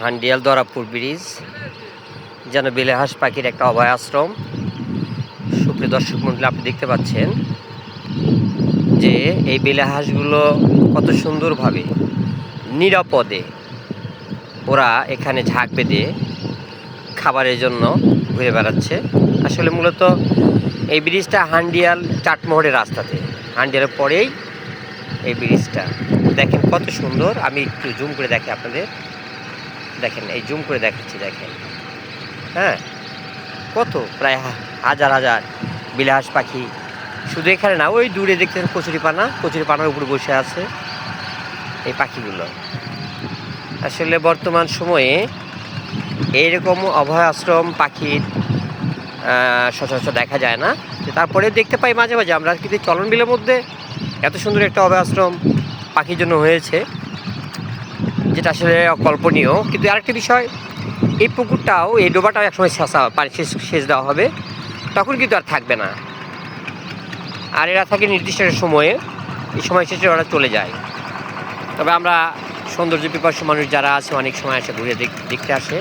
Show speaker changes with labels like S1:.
S1: Handial দরাপুর bridge যেন বেলেহাঁস পাখির একটা অভয় আশ্রম। সুপ্রিয় দর্শক মণ্ডলী, আপনি দেখতে পাচ্ছেন যে এই বেলেহাঁসগুলো কত সুন্দরভাবে নিরাপদে ওরা এখানে ঝাঁক বেঁধে খাবারের জন্য ঘুরে বেড়াচ্ছে। আসলে মূলত এই ব্রিজটা হান্ডিয়াল চাটমোহরের রাস্তাতে, হান্ডিয়ালের পরেই এই ব্রিজটা। দেখেন কত সুন্দর। আমি একটু জুম করে দেখি আপনাদের, দেখেন এই জুম করে দেখাচ্ছি, দেখেন হ্যাঁ কত প্রায় হাজার হাজার বেলেহাঁস পাখি। শুধু এখানে না, ওই দূরে দেখতেছেন কচুরিপানার উপরে বসে আছে এই পাখিগুলো। আসলে বর্তমান সময়ে এইরকম অভয় আশ্রম পাখির সচরাচর দেখা যায় না। তারপরে দেখতে পাই মাঝে মাঝে আমরা, কিন্তু চলন বিলের মধ্যে এত সুন্দর একটা অভয় আশ্রম পাখির জন্য হয়েছে, যেটা আসলে অকল্পনীয়। কিন্তু আরেকটা বিষয়, এই পুকুরটাও, এই ডোবাটাও একসময় পানি সেচ দেওয়া হবে, তখন কিন্তু আর থাকবে না। আর এরা থাকে নির্দিষ্ট সময়ে, এই সময় শেষে ওরা চলে যায়। তবে আমরা সৌন্দর্য পিপাসু মানুষ যারা আছে অনেক সময় এসে ঘুরে দেখতে আসে।